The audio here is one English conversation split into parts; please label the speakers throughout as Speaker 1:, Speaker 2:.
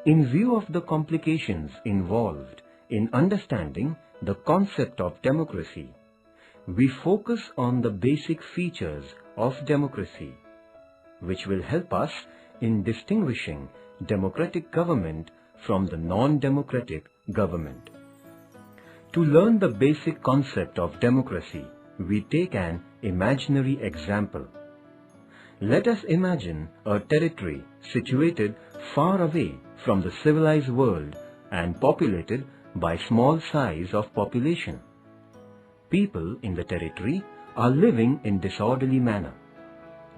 Speaker 1: In view of the complications involved in understanding the concept of democracy, we focus on the basic features of democracy, which will help us in distinguishing democratic government from the non-democratic government. To learn the basic concept of democracy, we take an imaginary example. Let us imagine a territory situated far away from the civilized world and populated by small size of population. People in the territory are living in disorderly manner.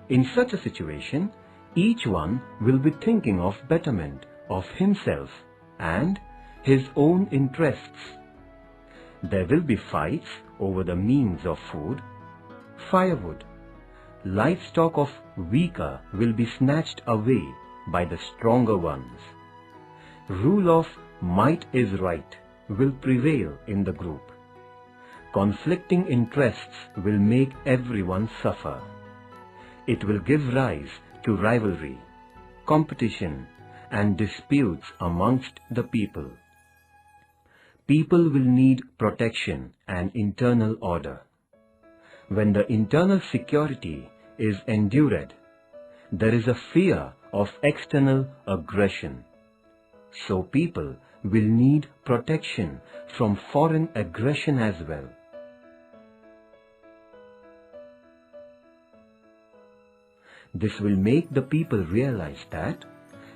Speaker 1: In such a situation, each one will be thinking of betterment of himself and his own interests. There will be fights over the means of food, firewood. Livestock of weaker will be snatched away by the stronger ones. Rule of might is right will prevail in the group. Conflicting interests will make everyone suffer. It will give rise to rivalry, competition, and disputes amongst the people. People will need protection and internal order. When the internal security is endured, there is a fear of external aggression. So people will need protection from foreign aggression as well. This will make the people realize that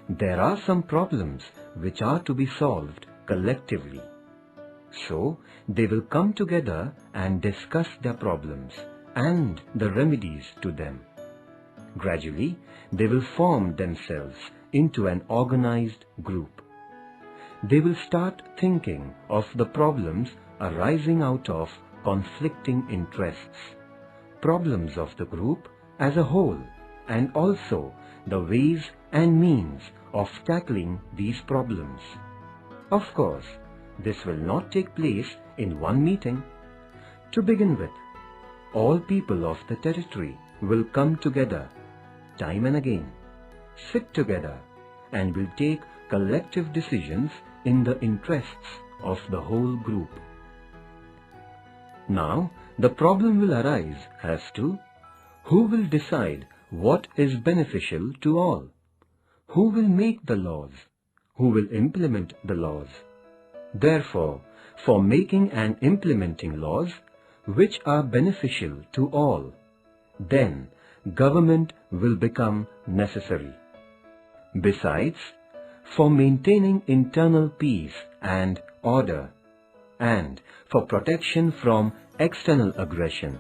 Speaker 1: there are some problems which are to be solved collectively. So they will come together and discuss their problems and the remedies to them. Gradually, they will form themselves into an organized group. They will start thinking of the problems arising out of conflicting interests, problems of the group as a whole, and also the ways and means of tackling these problems. Of course, this will not take place in one meeting. To begin with, all people of the territory will come together time and again, sit together, and will take collective decisions in the interests of the whole group. Now, the problem will arise as to who will decide what is beneficial to all, who will make the laws, who will implement the laws. Therefore, for making and implementing laws which are beneficial to all, then government will become necessary. Besides, for maintaining internal peace and order, and for protection from external aggression,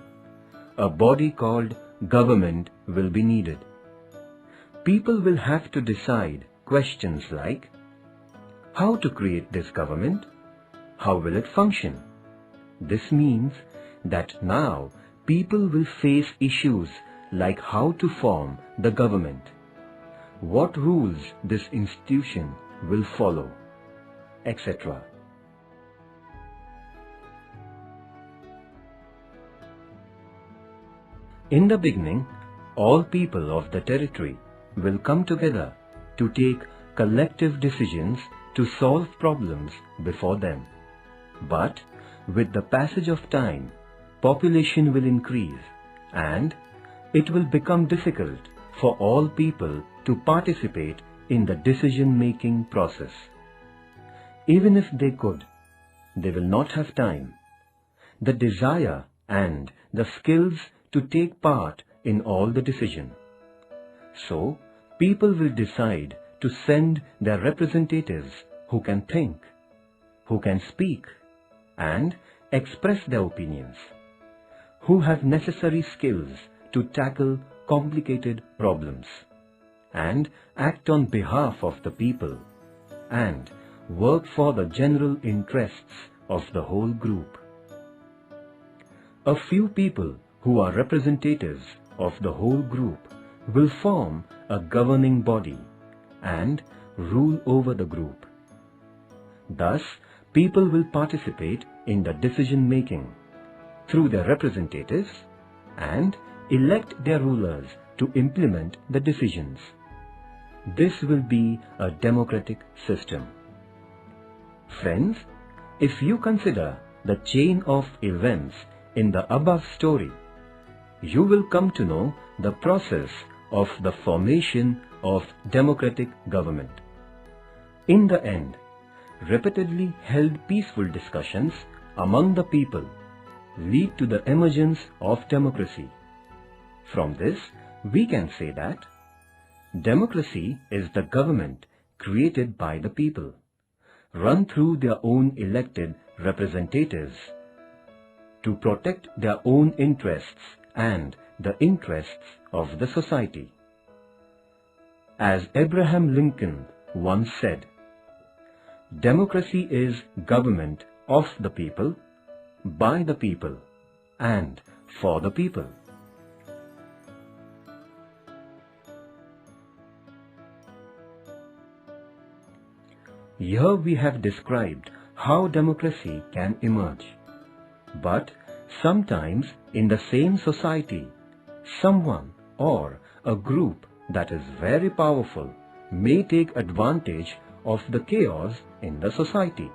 Speaker 1: a body called government will be needed. People will have to decide questions like, how to create this government? How will it function? This means that now people will face issues like how to form the government, what rules this institution will follow, etc. In the beginning, all people of the territory will come together to take collective decisions to solve problems before them. But with the passage of time, population will increase and it will become difficult for all people to participate in the decision-making process. Even if they could, they will not have time, the desire and the skills to take part in all the decision. So, people will decide to send their representatives who can think, who can speak, and express their opinions, who have necessary skills to tackle complicated problems, and act on behalf of the people, and work for the general interests of the whole group. A few people who are representatives of the whole group will form a governing body and rule over the group. Thus, people will participate in the decision-making through their representatives and elect their rulers to implement the decisions. this will be a democratic system. Friends, if you consider the chain of events in the above story, you will come to know the process of the formation of democratic government. In the end, repeatedly held peaceful discussions among the people lead to the emergence of democracy. From this, we can say that democracy is the government created by the people, run through their own elected representatives to protect their own interests and the interests of the society. As Abraham Lincoln once said, democracy is government of the people, by the people, and for the people. Here we have described how democracy can emerge. But sometimes in the same society, someone or a group that is very powerful may take advantage of the chaos in the society,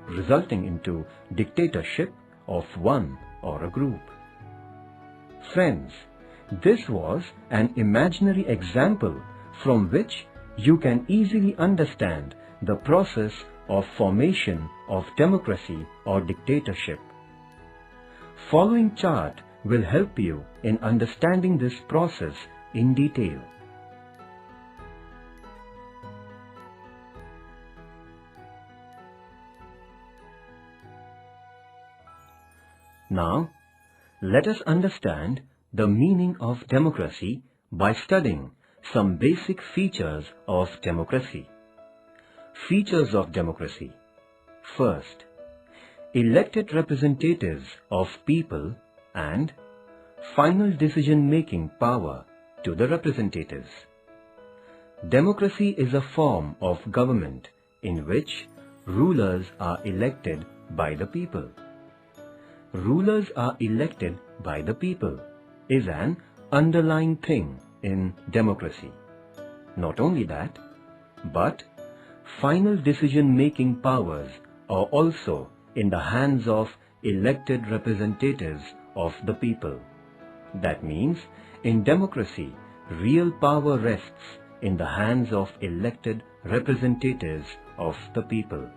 Speaker 1: resulting into dictatorship of one or a group. Friends, this was an imaginary example from which you can easily understand the process of formation of democracy or dictatorship. Following chart will help you in understanding this process in detail. Now, let us understand the meaning of democracy by studying some basic features of democracy. Features of democracy. First, elected representatives of people and final decision-making power to the representatives. Democracy is a form of government in which rulers are elected by the people. Rulers are elected by the people is an underlying thing in democracy. Not only that, but final decision-making powers are also in the hands of elected representatives of the people. That means, in democracy, real power rests in the hands of elected representatives of the people.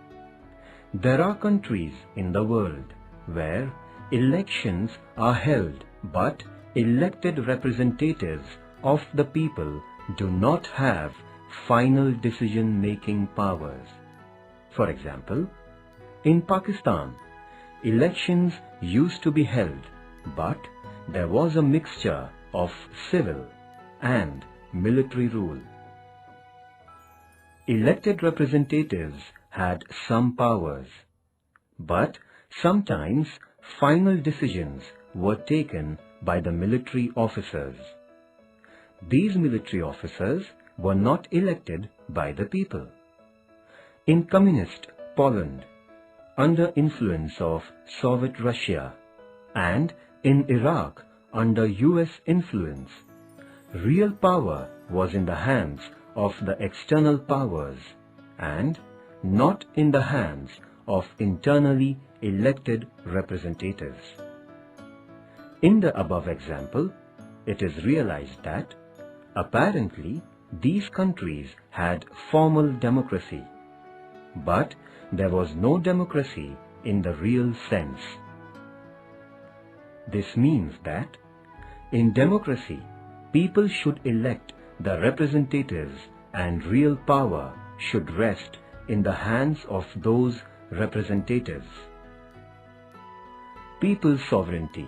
Speaker 1: There are countries in the world where elections are held, but elected representatives of the people do not have final decision-making powers. For example, in Pakistan, elections used to be held, but there was a mixture of civil and military rule. Elected representatives had some powers, but sometimes final decisions were taken by the military officers. These military officers were not elected by the people. In communist Poland, under influence of Soviet Russia, and in Iraq under US influence, real power was in the hands of the external powers and not in the hands of internally elected representatives. In the above example, it is realized that apparently these countries had formal democracy, but there was no democracy in the real sense. This means that in democracy, people should elect the representatives and real power should rest in the hands of those representatives. People's sovereignty.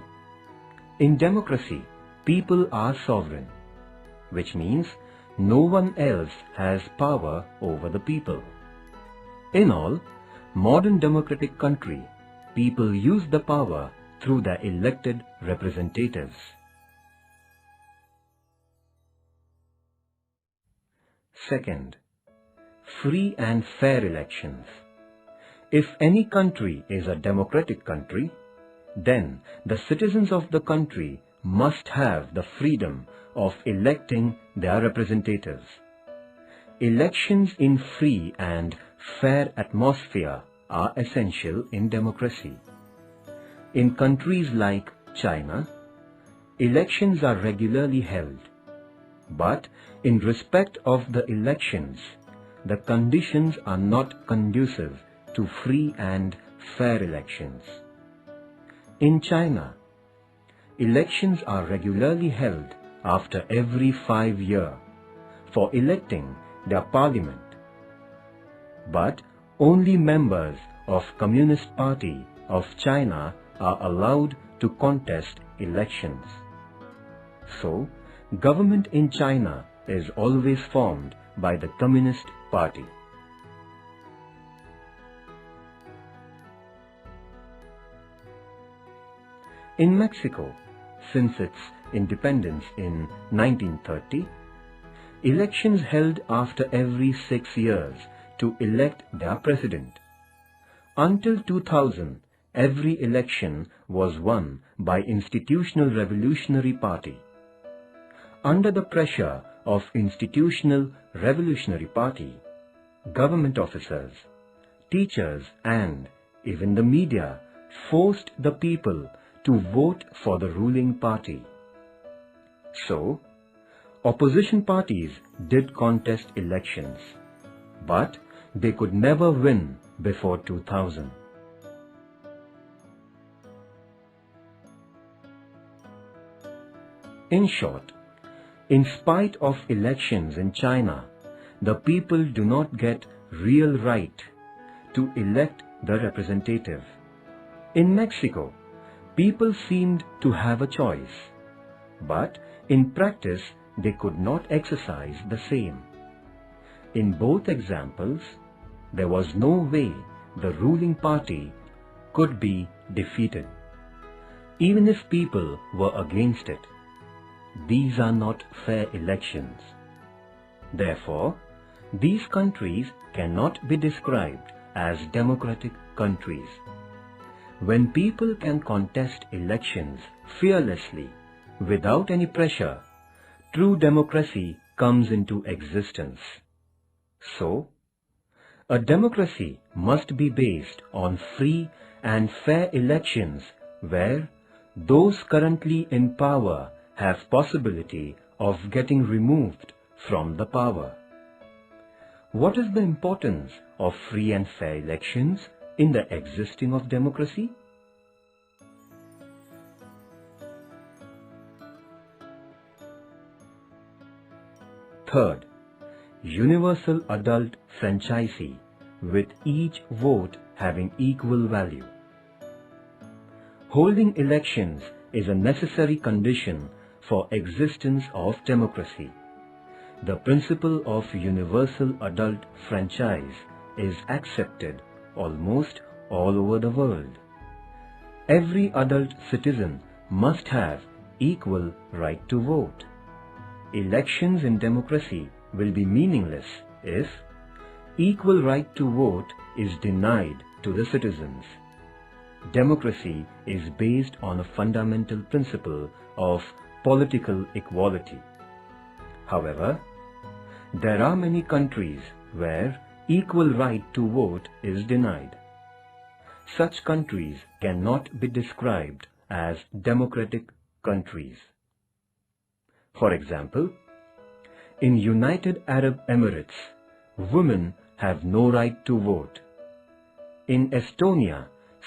Speaker 1: In democracy, people are sovereign, which means no one else has power over the people. In all, modern democratic country, people use the power through their elected representatives. Second, free and fair elections. If any country is a democratic country, then the citizens of the country must have the freedom of electing their representatives. elections in free and fair atmosphere are essential in democracy. In countries like China, elections are regularly held, but in respect of the elections, the conditions are not conducive to free and fair elections. In China, elections are regularly held after every 5 years for electing their parliament, but only members of Communist Party of China are allowed to contest elections. So, government in China is always formed by the Communist Party. In Mexico, since its independence in 1930, elections held after every 6 years to elect their president. Until 2000, every election was won by Institutional Revolutionary Party. Under the pressure of Institutional Revolutionary Party, government officers, teachers and even the media forced the people to vote for the ruling party. So, opposition parties did contest elections, but they could never win before 2000. In short, in spite of elections in China, the people do not get real right to elect the representative. In Mexico, people seemed to have a choice, but in practice they could not exercise the same. In both examples, there was no way the ruling party could be defeated, even if people were against it. These are not fair elections. Therefore, these countries cannot be described as democratic countries. When people can contest elections fearlessly, without any pressure, true democracy comes into existence. So, a democracy must be based on free and fair elections where those currently in power have possibility of getting removed from the power. What is the importance of free and fair elections in the existing of democracy? Third, universal adult franchisee with each vote having equal value. Holding elections is a necessary condition for existence of democracy. The principle of universal adult franchise is accepted almost all over the world. Every adult citizen must have equal right to vote. Elections in democracy will be meaningless if equal right to vote is denied to the citizens. Democracy is based on a fundamental principle of political equality. However, there are many countries where equal right to vote is denied. Such countries cannot be described as democratic countries. For example, in United Arab Emirates, women have no right to vote. In Estonia,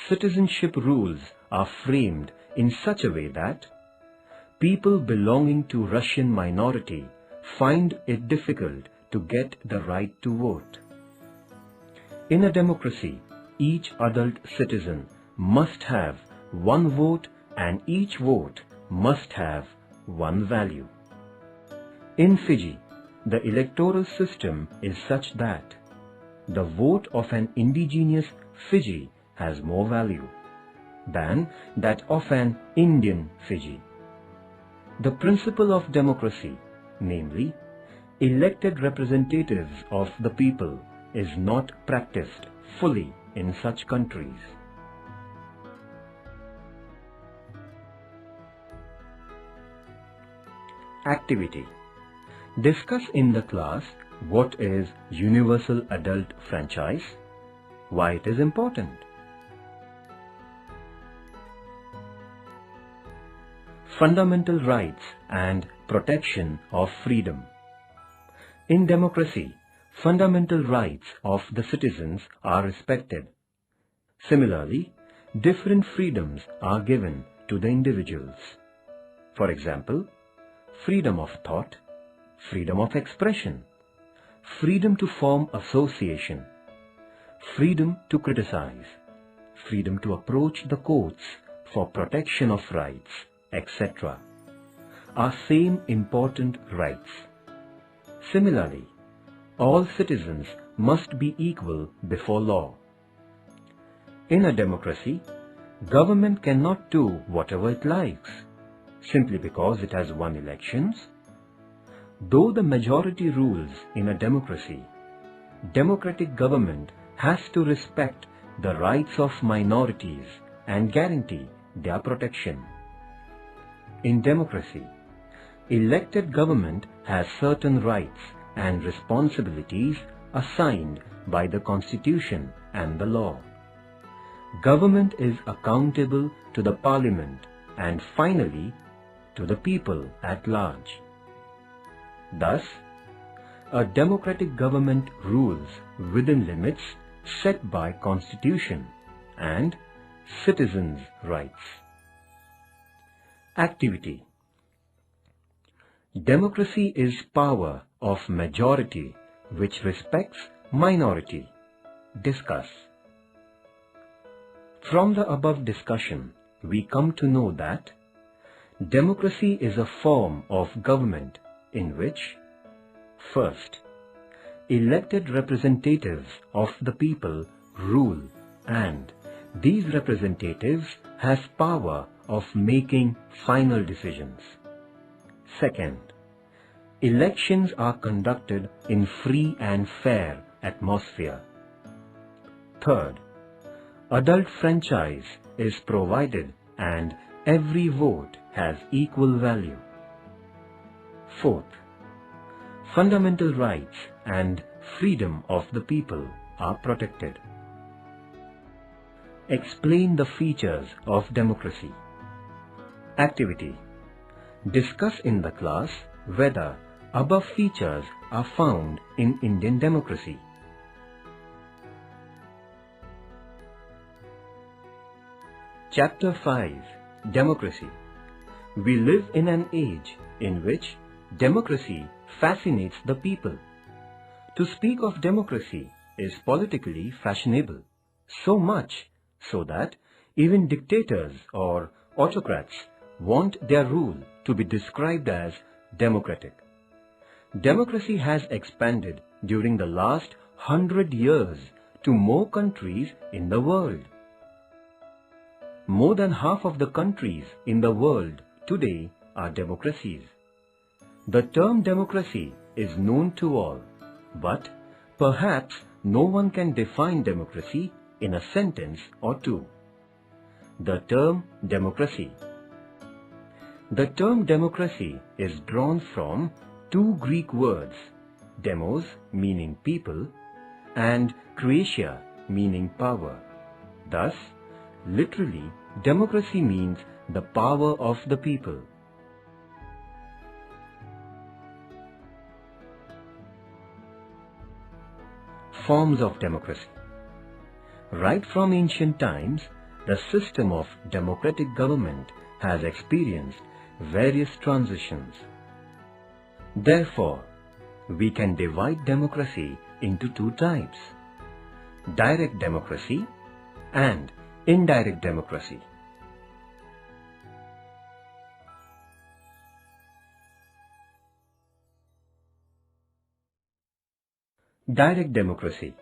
Speaker 1: citizenship rules are framed in such a way that people belonging to Russian minority find it difficult to get the right to vote. In a democracy, each adult citizen must have one vote and each vote must have one value. In Fiji, the electoral system is such that the vote of an indigenous Fiji has more value than that of an Indian Fiji. The principle of democracy, namely, elected representatives of the people, is not practiced fully in such countries. Activity. Discuss in the class What is universal adult franchise? Why it is important? Fundamental rights and protection of freedom. In democracy, fundamental rights of the citizens are respected. Similarly, different freedoms are given to the individuals. For example, freedom of thought, freedom of expression, freedom to form association, freedom to criticize, freedom to approach the courts for protection of rights, etc. are same important rights. Similarly, all citizens must be equal before law. In a democracy, government cannot do whatever it likes, simply because it has won elections. Though the majority rules in a democracy, democratic government has to respect the rights of minorities and guarantee their protection. In democracy, elected government has certain rights and responsibilities assigned by the Constitution and the law. Government is accountable to the Parliament and finally to the people at large. Thus, a democratic government rules within limits set by Constitution and citizens' rights. Activity. Democracy is power of majority which respects minority. Discuss. From the above discussion, we come to know that democracy is a form of government in which, first, elected representatives of the people rule, and these representatives has power of making final decisions. Second, elections are conducted in free and fair atmosphere. Third, adult franchise is provided and every vote has equal value. Fourth, fundamental rights and freedom of the people are protected. Explain the features of democracy. Activity. Discuss in the class whether above features are found in Indian democracy. Chapter 5. Democracy. We live in an age in which democracy fascinates the people. To speak of democracy is politically fashionable, so much so that even dictators or autocrats want their rule to be described as democratic. Democracy has expanded during the last 100 years to more countries in the world. More than half of the countries in the world today are democracies. The term democracy is known to all, but perhaps no one can define democracy in a sentence or two. The term democracy. The term democracy is drawn from two Greek words, demos meaning people and kratia meaning power. Thus, literally, democracy means the power of the people. Forms of democracy. Right from ancient times, the system of democratic government has experienced various transitions. Therefore, we can divide democracy into two types: direct democracy and indirect democracy. Direct democracy.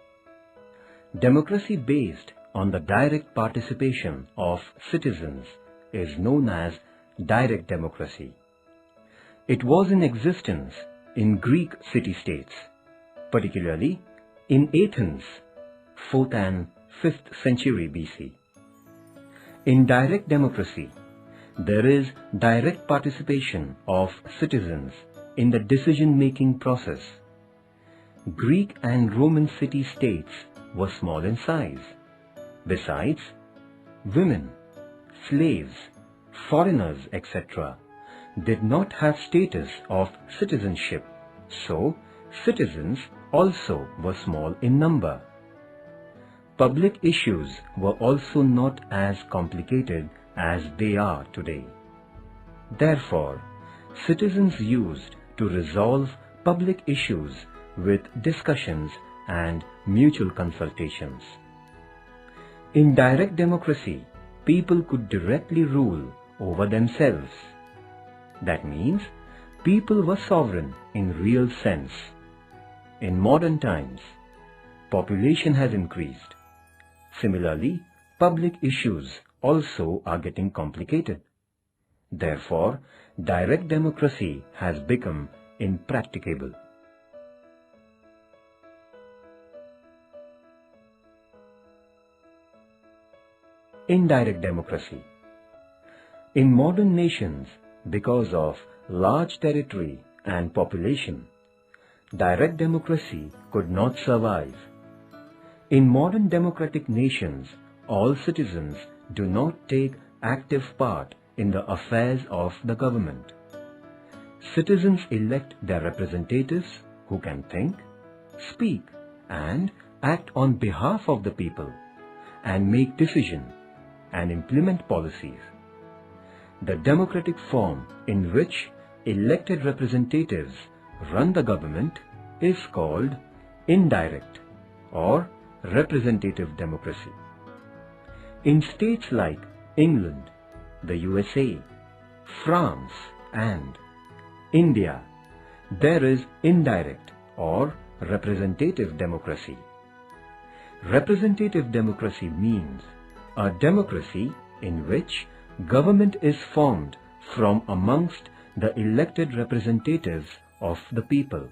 Speaker 1: Democracy based on the direct participation of citizens is known as direct democracy. It was in existence in Greek city-states, particularly in Athens, 4th and 5th century BC. In direct democracy, there is direct participation of citizens in the decision-making process. Greek and Roman city-states were small in size. Besides, women, slaves, foreigners, etc. did not have status of citizenship, so citizens also were small in number. Public issues were also not as complicated as they are today. Therefore, citizens used to resolve public issues with discussions and mutual consultations. In direct democracy, people could directly rule over themselves. That means people were sovereign in real sense. In modern times, population has increased. Similarly, public issues also are getting complicated. Therefore, direct democracy has become impracticable. Indirect democracy. In modern nations, because of large territory and population, direct democracy could not survive. In modern democratic nations, all citizens do not take active part in the affairs of the government. Citizens elect their representatives who can think, speak, and act on behalf of the people, and make decisions and implement policies. The democratic form in which elected representatives run the government is called indirect or representative democracy. In states like England, the USA, France, and India, there is indirect or representative democracy. Representative democracy means a democracy in which government is formed from amongst the elected representatives of the people.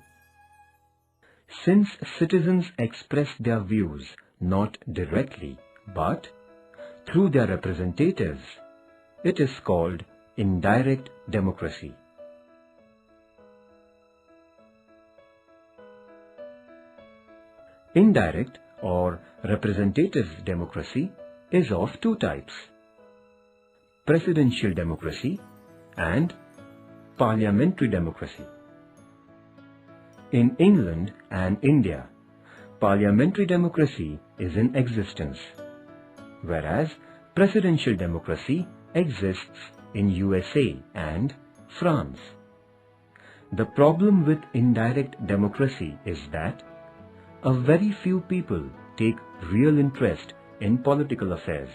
Speaker 1: Since citizens express their views not directly but through their representatives, it is called indirect democracy. Indirect or representative democracy is of two types: presidential democracy and parliamentary democracy. In England and India, parliamentary democracy is in existence, whereas presidential democracy exists in USA and France. The problem with indirect democracy is that a very few people take real interest in political affairs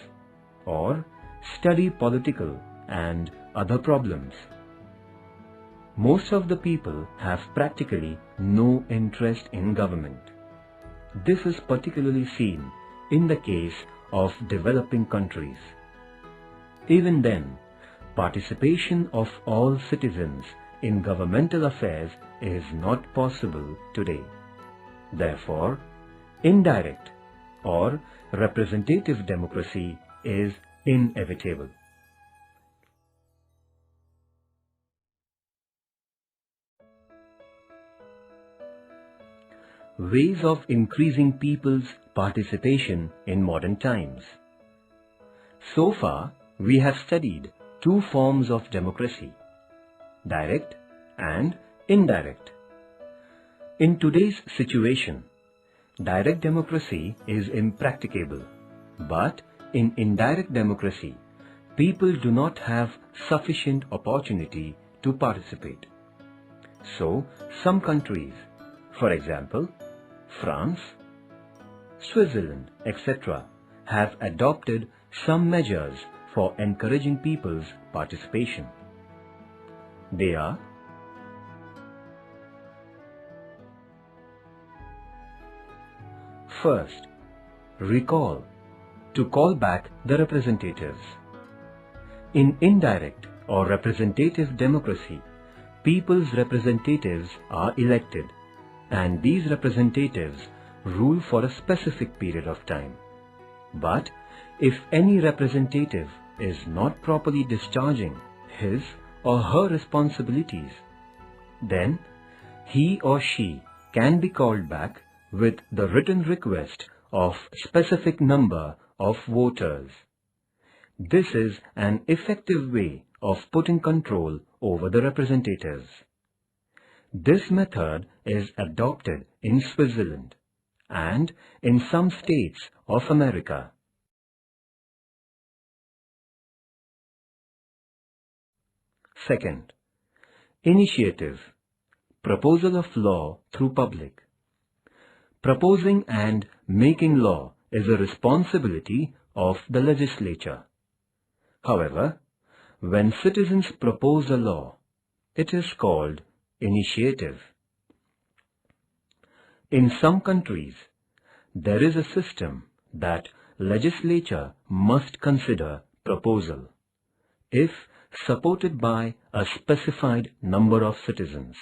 Speaker 1: or study political and other problems. Most of the people have practically no interest in government. This is particularly seen in the case of developing countries. Even then, participation of all citizens in governmental affairs is not possible today. Therefore, indirect or representative democracy is inevitable. Ways of increasing people's participation in modern times. So far, we have studied two forms of democracy: direct and indirect. In today's situation, direct democracy is impracticable, but in indirect democracy, people do not have sufficient opportunity to participate. So, some countries, for example, France, Switzerland, etc., have adopted some measures for encouraging people's participation. They are: first, recall, to call back the representatives. In indirect or representative democracy, people's representatives are elected, and these representatives rule for a specific period of time. But if any representative is not properly discharging his or her responsibilities, then he or she can be called back with the written request of specific number of voters. This is an effective way of putting control over the representatives. This method is adopted in Switzerland and in some states of America. Second, initiative, proposal of law through public. Proposing and making law is a responsibility of the legislature. However, when citizens propose a law, it is called initiative. In some countries, there is a system that legislature must consider proposal if supported by a specified number of citizens.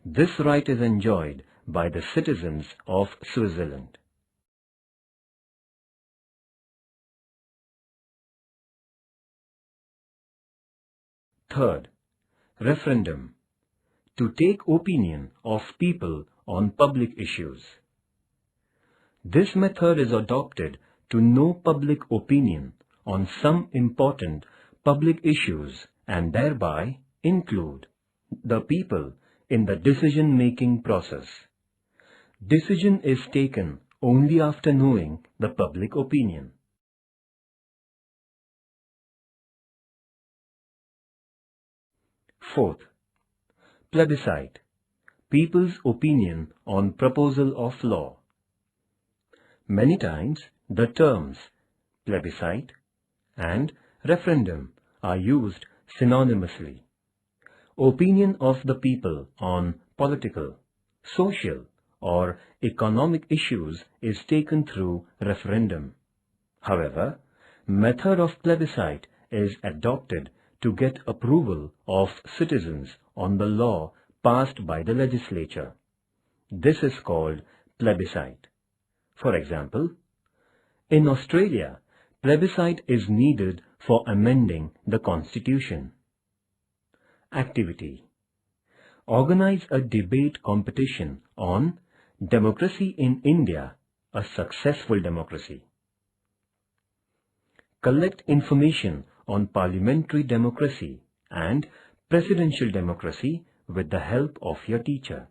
Speaker 1: This right is enjoyed by the citizens of Switzerland. Third, referendum, to take opinion of people on public issues. This method is adopted to know public opinion on some important public issues and thereby include the people in the decision-making process. Decision is taken only after knowing the public opinion. Fourth, plebiscite, people's opinion on proposal of law. Many times the terms plebiscite and referendum are used synonymously. Opinion of the people on political, social, or economic issues is taken through referendum. However, method of plebiscite is adopted to get approval of citizens on the law passed by the legislature. This is called plebiscite. For example, in Australia, plebiscite is needed for amending the constitution. Activity: organize a debate competition on Democracy in India, a Successful Democracy. Collect information on parliamentary democracy and presidential democracy with the help of your teacher.